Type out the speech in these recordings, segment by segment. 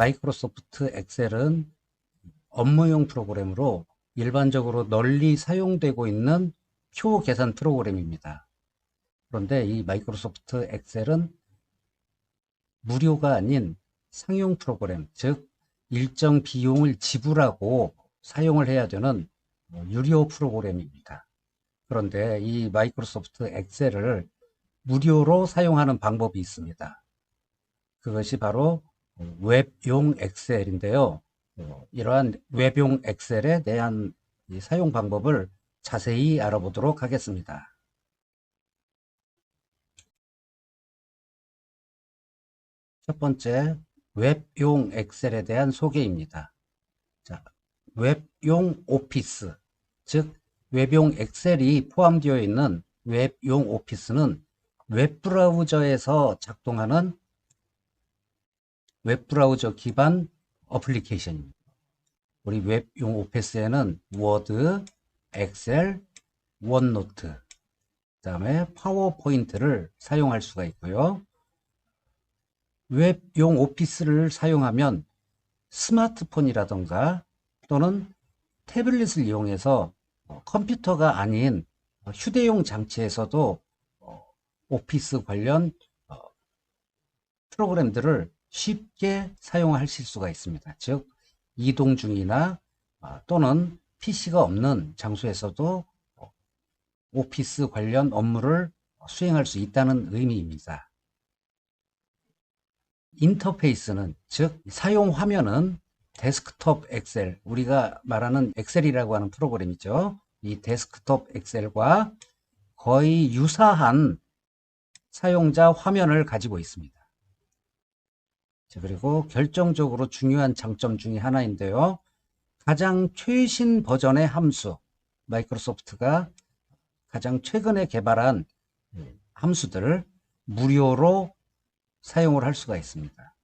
마이크로소프트 엑셀은 업무용 프로그램으로 일반적으로 널리 사용되고 있는 표 계산 프로그램입니다. 그런데 이 마이크로소프트 엑셀은 무료가 아닌 상용 프로그램, 즉 일정 비용을 지불하고 사용을 해야 되는 유료 프로그램입니다. 그런데 이 마이크로소프트 엑셀을 무료로 사용하는 방법이 있습니다. 그것이 바로 웹용 엑셀인데요. 이러한 웹용 엑셀에 대한 사용 방법을 자세히 알아보도록 하겠습니다. 첫 번째, 웹용 엑셀에 대한 소개입니다. 자, 웹용 오피스, 즉 웹용 엑셀이 포함되어 있는 웹용 오피스는 웹브라우저에서 작동하는 웹브라우저 기반 어플리케이션입니다. 우리 웹용 오피스에는 워드, 엑셀, 원노트, 그 다음에 파워포인트를 사용할 수가 있고요. 웹용 오피스를 사용하면 스마트폰이라던가 또는 태블릿을 이용해서 컴퓨터가 아닌 휴대용 장치에서도 오피스 관련 프로그램들을 쉽게 사용하실 수가 있습니다. 즉 이동 중이나 또는 PC가 없는 장소에서도 오피스 관련 업무를 수행할 수 있다는 의미입니다. 인터페이스는 즉 사용 화면은 데스크톱 엑셀, 우리가 말하는 엑셀이라고 하는 프로그램이죠. 이 데스크톱 엑셀과 거의 유사한 사용자 화면을 가지고 있습니다. 자, 그리고 결정적으로 중요한 장점 중에 하나인데요. 가장 최신 버전의 함수, 마이크로소프트가 가장 최근에 개발한 함수들을 무료로 사용을 할 수가 있습니다.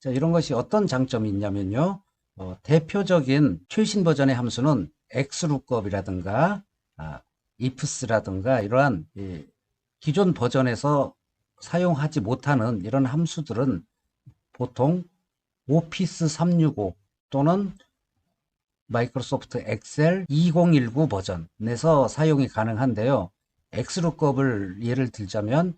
자, 이런 것이 어떤 장점이 있냐면요. 대표적인 최신 버전의 함수는 xlookup이라든가 ifs라든가 이러한 기존 버전에서 사용하지 못하는 이런 함수들은 보통 오피스 365 또는 마이크로소프트 엑셀 2019 버전에서 사용이 가능한데요. xlookup을 예를 들자면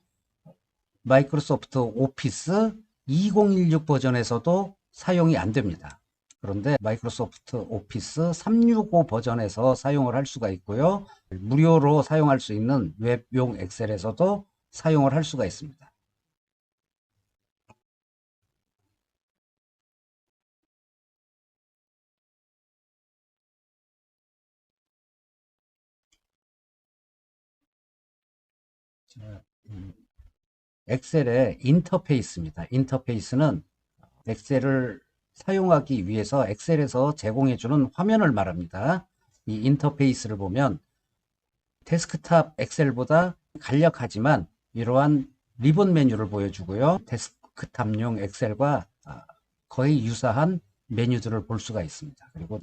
마이크로소프트 오피스 2016 버전에서도 사용이 안 됩니다. 그런데 마이크로소프트 오피스 365 버전에서 사용을 할 수가 있고요. 무료로 사용할 수 있는 웹용 엑셀에서도 사용을 할 수가 있습니다. 엑셀의 인터페이스입니다. 인터페이스는 엑셀을 사용하기 위해서 엑셀에서 제공해주는 화면을 말합니다. 이 인터페이스를 보면 데스크탑 엑셀보다 간략하지만 이러한 리본 메뉴를 보여주고요. 데스크탑용 엑셀과 거의 유사한 메뉴들을 볼 수가 있습니다. 그리고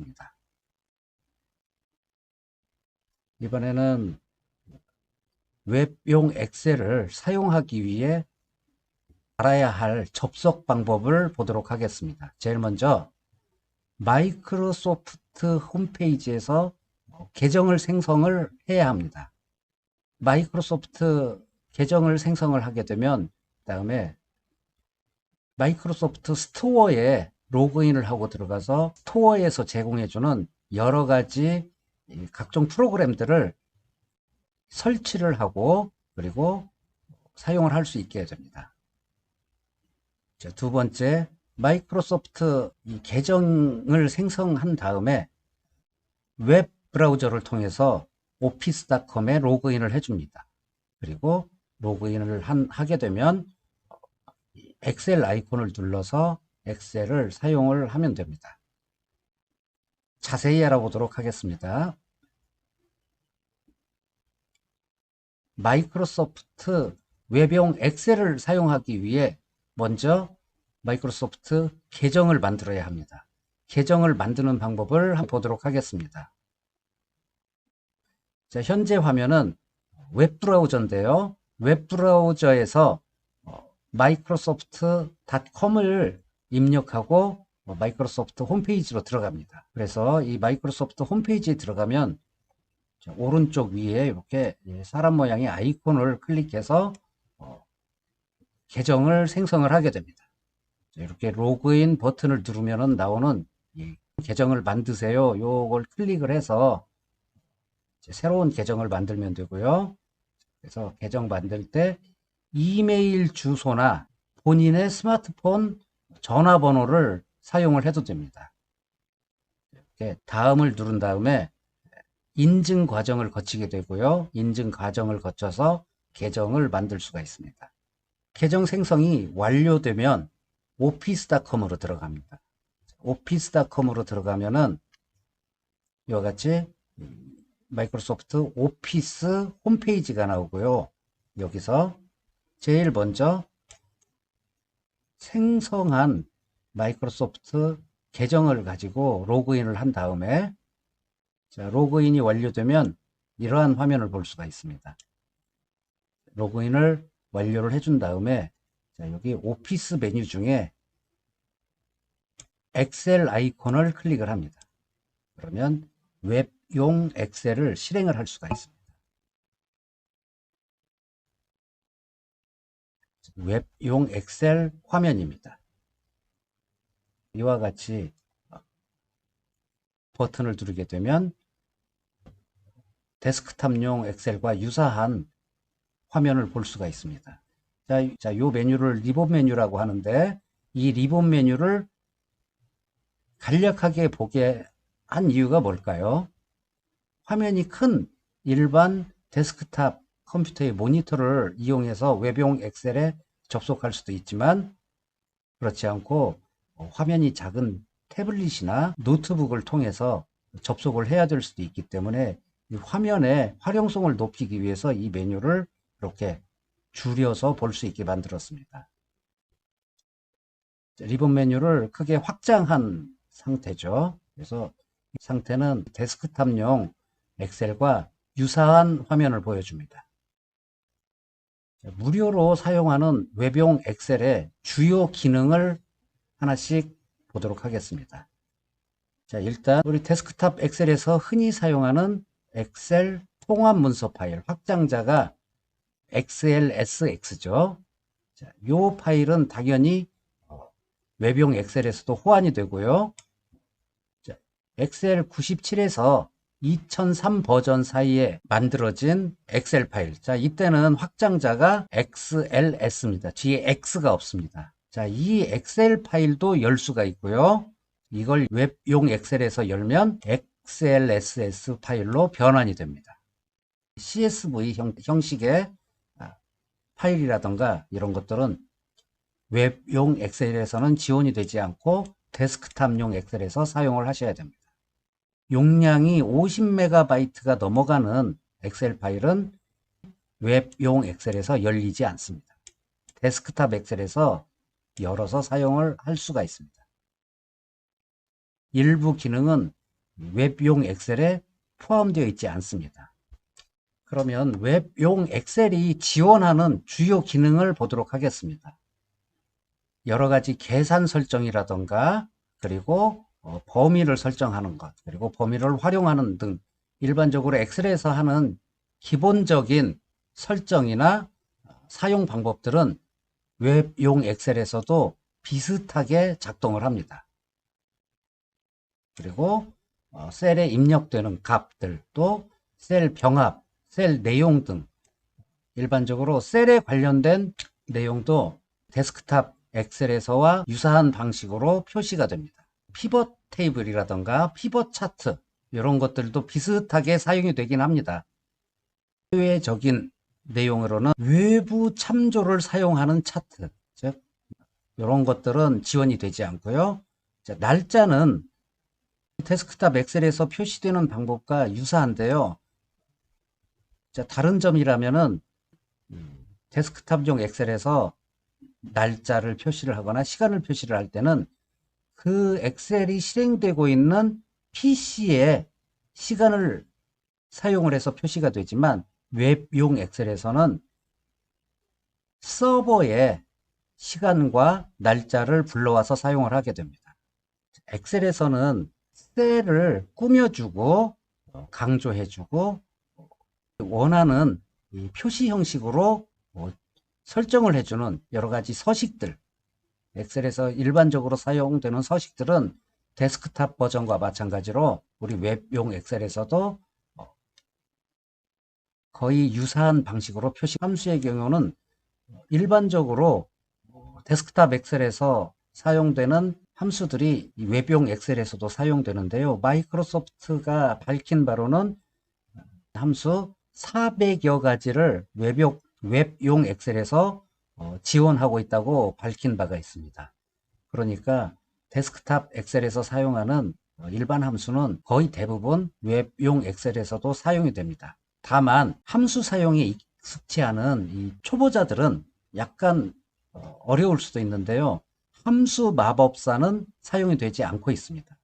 이번에는 웹용 엑셀을 사용하기 위해 알아야 할 접속 방법을 보도록 하겠습니다. 제일 먼저 마이크로소프트 홈페이지에서 계정을 생성을 해야 합니다. 마이크로소프트 계정을 생성을 하게 되면 그다음에 마이크로소프트 스토어에 로그인을 하고 들어가서 스토어에서 제공해주는 여러 가지 각종 프로그램들을 설치를 하고 그리고 사용을 할 수 있게 됩니다. 자, 두 번째, 마이크로소프트 이 계정을 생성한 다음에 웹 브라우저를 통해서 오피스.com에 로그인을 해줍니다. 그리고 로그인을 하게 되면 엑셀 아이콘을 눌러서 엑셀을 사용을 하면 됩니다. 자세히 알아보도록 하겠습니다. 마이크로소프트 웹용 엑셀을 사용하기 위해 먼저 마이크로소프트 계정을 만들어야 합니다. 계정을 만드는 방법을 보도록 하겠습니다. 자, 현재 화면은 웹브라우저인데요. 웹브라우저에서 마이크로소프트.com을 입력하고 마이크로소프트 홈페이지로 들어갑니다. 그래서 이 마이크로소프트 홈페이지에 들어가면 오른쪽 위에 이렇게 사람 모양의 아이콘을 클릭해서 계정을 생성을 하게 됩니다. 이렇게 로그인 버튼을 누르면 나오는 계정을 만드세요. 요걸 클릭을 해서 새로운 계정을 만들면 되고요. 그래서 계정 만들 때 이메일 주소나 본인의 스마트폰 전화번호를 사용을 해도 됩니다. 이렇게 다음을 누른 다음에 인증 과정을 거치게 되고요. 인증 과정을 거쳐서 계정을 만들 수가 있습니다. 계정 생성이 완료되면 오피스닷컴으로 들어갑니다. 오피스닷컴으로 들어가면은 이와 같이 마이크로소프트 오피스 홈페이지가 나오고요. 여기서 제일 먼저 생성한 마이크로소프트 계정을 가지고 로그인을 한 다음에 로그인이 완료되면 이러한 화면을 볼 수가 있습니다. 로그인을 완료를 해준 다음에 여기 오피스 메뉴 중에 엑셀 아이콘을 클릭을 합니다. 그러면 웹용 엑셀을 실행을 할 수가 있습니다. 웹용 엑셀 화면입니다. 이와 같이 버튼을 누르게 되면 데스크탑용 엑셀과 유사한 화면을 볼 수가 있습니다. 이 메뉴를 리본 메뉴라고 하는데 이 리본 메뉴를 간략하게 보게 한 이유가 뭘까요? 화면이 큰 일반 데스크탑 컴퓨터의 모니터를 이용해서 웹용 엑셀에 접속할 수도 있지만 그렇지 않고 화면이 작은 태블릿이나 노트북을 통해서 접속을 해야 될 수도 있기 때문에 이 화면의 활용성을 높이기 위해서 이 메뉴를 이렇게 줄여서 볼 수 있게 만들었습니다. 리본 메뉴를 크게 확장한 상태죠. 그래서 이 상태는 데스크탑용 엑셀과 유사한 화면을 보여줍니다. 무료로 사용하는 웹용 엑셀의 주요 기능을 하나씩 보도록 하겠습니다. 일단 우리 데스크탑 엑셀에서 흔히 사용하는 엑셀 통합 문서 파일 확장자가 XLSX죠. 이 파일은 당연히 웹용 엑셀에서도 호환이 되고요. 엑셀 97에서 2003 버전 사이에 만들어진 엑셀 파일. 이때는 확장자가 XLS입니다. 뒤에 X가 없습니다. 이 엑셀 파일도 열 수가 있고요. 이걸 웹용 엑셀에서 열면 XLSS 파일로 변환이 됩니다. CSV 형식의 파일이라던가 이런 것들은 웹용 엑셀에서는 지원이 되지 않고 데스크탑용 엑셀에서 사용을 하셔야 됩니다. 용량이 50MB가 넘어가는 엑셀 파일은 웹용 엑셀에서 열리지 않습니다. 데스크탑 엑셀에서 열어서 사용을 할 수가 있습니다. 일부 기능은 웹용 엑셀에 포함되어 있지 않습니다. 그러면 웹용 엑셀이 지원하는 주요 기능을 보도록 하겠습니다. 여러 가지 계산 설정이라던가 그리고 범위를 설정하는 것, 그리고 범위를 활용하는 등 일반적으로 엑셀에서 하는 기본적인 설정이나 사용 방법들은 웹용 엑셀에서도 비슷하게 작동을 합니다. 그리고 셀에 입력되는 값들, 또 셀 병합, 셀 내용 등 일반적으로 셀에 관련된 내용도 데스크탑 엑셀에서와 유사한 방식으로 표시가 됩니다. 피벗 테이블이라던가 피벗 차트 이런 것들도 비슷하게 사용이 되긴 합니다. 외적인 내용으로는 외부 참조를 사용하는 차트, 즉 이런 것들은 지원이 되지 않고요. 날짜는 데스크탑 엑셀에서 표시되는 방법과 유사한데요. 다른 점이라면은 데스크탑용 엑셀에서 날짜를 표시를 하거나 시간을 표시를 할 때는 그 엑셀이 실행되고 있는 PC에 시간을 사용을 해서 표시가 되지만 웹용 엑셀에서는 서버에 시간과 날짜를 불러와서 사용을 하게 됩니다. 엑셀에서는 셀을 꾸며주고 강조해주고 원하는 이 표시 형식으로 설정을 해주는 여러 가지 서식들, 엑셀에서 일반적으로 사용되는 서식들은 데스크탑 버전과 마찬가지로 우리 웹용 엑셀에서도 거의 유사한 방식으로 표시. 함수의 경우는 일반적으로 데스크탑 엑셀에서 사용되는 함수들이 웹용 엑셀에서도 사용되는데요. 마이크로소프트가 밝힌 바로는 함수 400여 가지를 웹용 엑셀에서 지원하고 있다고 밝힌 바가 있습니다. 그러니까 데스크탑 엑셀에서 사용하는 일반 함수는 거의 대부분 웹용 엑셀에서도 사용이 됩니다. 다만 함수 사용에 익숙치 않은 이 초보자들은 약간 어려울 수도 있는데요. 함수 마법사는 사용이 되지 않고 있습니다.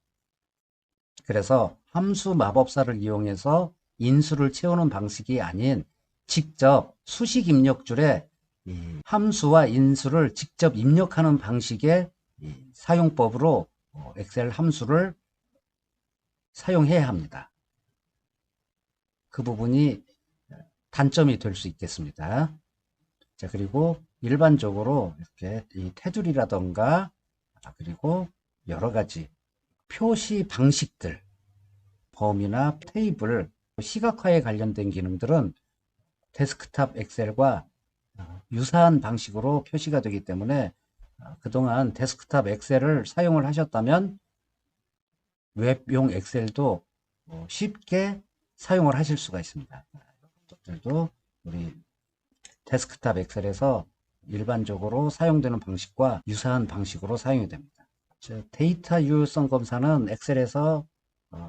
그래서 함수 마법사를 이용해서 인수를 채우는 방식이 아닌 직접 수식 입력줄에 함수와 인수를 직접 입력하는 방식의 사용법으로 엑셀 함수를 사용해야 합니다. 그 부분이 단점이 될 수 있겠습니다. 자, 그리고 일반적으로 이렇게 이 테두리라던가 그리고 여러 가지 표시 방식들, 범위나 테이블, 시각화에 관련된 기능들은 데스크탑 엑셀과 유사한 방식으로 표시가 되기 때문에 그동안 데스크탑 엑셀을 사용을 하셨다면 웹용 엑셀도 쉽게 사용을 하실 수가 있습니다. 이것들도 우리 데스크탑 엑셀에서 일반적으로 사용되는 방식과 유사한 방식으로 사용이 됩니다. 데이터 유효성 검사는 엑셀에서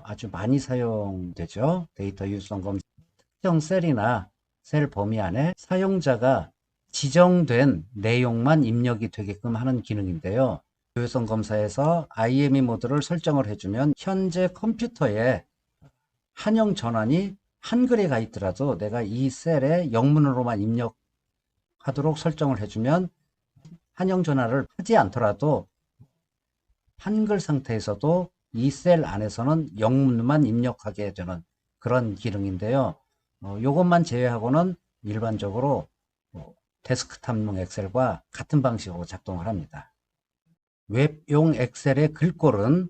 아주 많이 사용되죠. 데이터 유효성 검사. 특정 셀이나 셀 범위 안에 사용자가 지정된 내용만 입력이 되게끔 하는 기능인데요. 유효성 검사에서 IME 모드를 설정을 해주면 현재 컴퓨터에 한영 전환이 한글에 가 있더라도 내가 이 셀에 영문으로만 입력하도록 설정을 해주면 한영 전환을 하지 않더라도 한글 상태에서도 이 셀 안에서는 영문만 입력하게 되는 그런 기능인데요. 이것만 제외하고는 일반적으로 데스크탑용 엑셀과 같은 방식으로 작동을 합니다. 웹용 엑셀의 글꼴은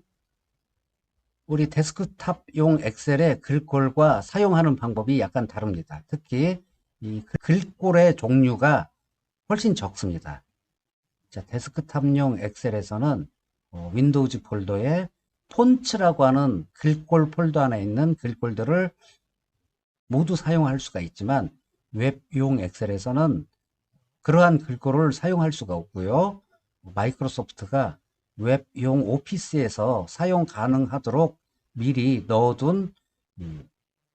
우리 데스크탑용 엑셀의 글꼴과 사용하는 방법이 약간 다릅니다. 특히 이 글꼴의 종류가 훨씬 적습니다. 자, 데스크탑용 엑셀에서는 윈도우즈 폴더에 폰츠라고 하는 글꼴 폴더 안에 있는 글꼴들을 모두 사용할 수가 있지만 웹용 엑셀에서는 그러한 글꼴을 사용할 수가 없고요. 마이크로소프트가 웹용 오피스에서 사용 가능하도록 미리 넣어둔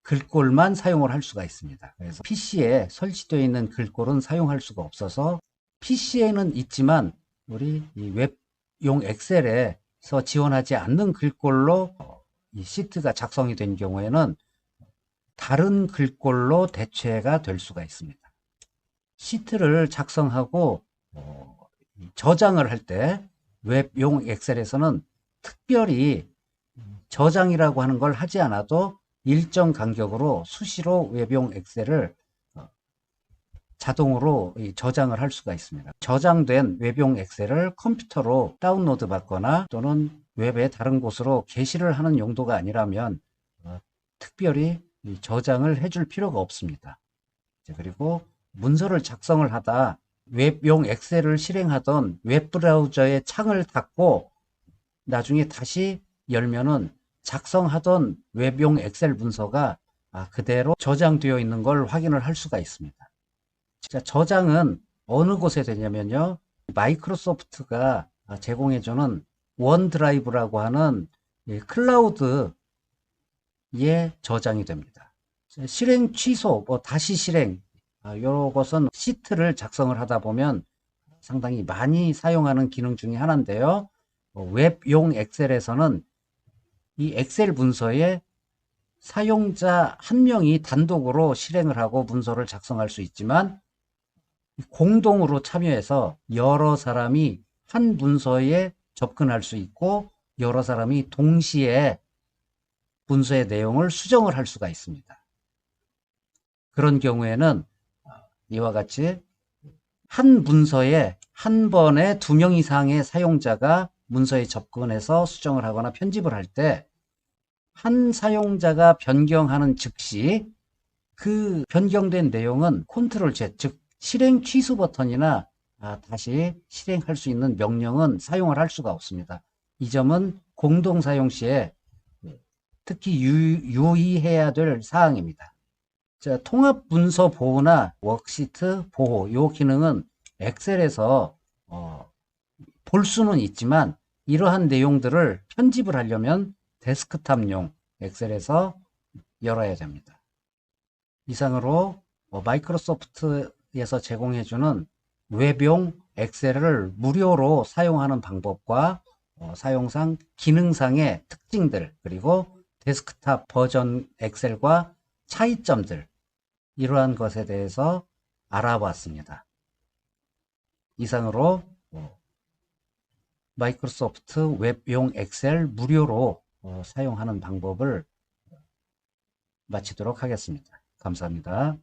글꼴만 사용을 할 수가 있습니다. 그래서 PC에 설치되어 있는 글꼴은 사용할 수가 없어서 PC에는 있지만 우리 이 웹용 엑셀에서 지원하지 않는 글꼴로 이 시트가 작성이 된 경우에는 다른 글꼴로 대체가 될 수가 있습니다. 시트를 작성하고 저장을 할 때 웹용 엑셀에서는 특별히 저장이라고 하는 걸 하지 않아도 일정 간격으로 수시로 웹용 엑셀을 자동으로 저장을 할 수가 있습니다. 저장된 웹용 엑셀을 컴퓨터로 다운로드 받거나 또는 웹의 다른 곳으로 게시를 하는 용도가 아니라면 특별히 저장을 해줄 필요가 없습니다. 그리고 문서를 작성을 하다 웹용 엑셀을 실행하던 웹브라우저의 창을 닫고 나중에 다시 열면은 작성하던 웹용 엑셀 문서가 그대로 저장되어 있는 걸 확인을 할 수가 있습니다. 자, 저장은 어느 곳에 되냐면요. 마이크로소프트가 제공해주는 원드라이브라고 하는 클라우드에 저장이 됩니다. 실행 취소, 다시 실행, 요것은 시트를 작성을 하다 보면 상당히 많이 사용하는 기능 중에 하나인데요. 웹용 엑셀에서는 이 엑셀 문서에 사용자 한 명이 단독으로 실행을 하고 문서를 작성할 수 있지만 공동으로 참여해서 여러 사람이 한 문서에 접근할 수 있고 여러 사람이 동시에 문서의 내용을 수정을 할 수가 있습니다. 그런 경우에는 이와 같이 한 문서에 한 번에 2명 이상의 사용자가 문서에 접근해서 수정을 하거나 편집을 할 때 한 사용자가 변경하는 즉시 그 변경된 내용은 컨트롤 Z, 즉 실행 취소 버튼이나 다시 실행할 수 있는 명령은 사용을 할 수가 없습니다. 이 점은 공동 사용 시에 특히 유의해야 될 사항입니다. 자, 통합 문서 보호나 워크시트 보호, 이 기능은 엑셀에서 볼 수는 있지만 이러한 내용들을 편집을 하려면 데스크탑용 엑셀에서 열어야 됩니다. 이상으로 마이크로소프트에서 제공해주는 웹용 엑셀을 무료로 사용하는 방법과 사용상 기능상의 특징들, 그리고 데스크탑 버전 엑셀과 차이점들, 이러한 것에 대해서 알아봤습니다. 이상으로 마이크로소프트 웹용 엑셀 무료로 사용하는 방법을 마치도록 하겠습니다. 감사합니다.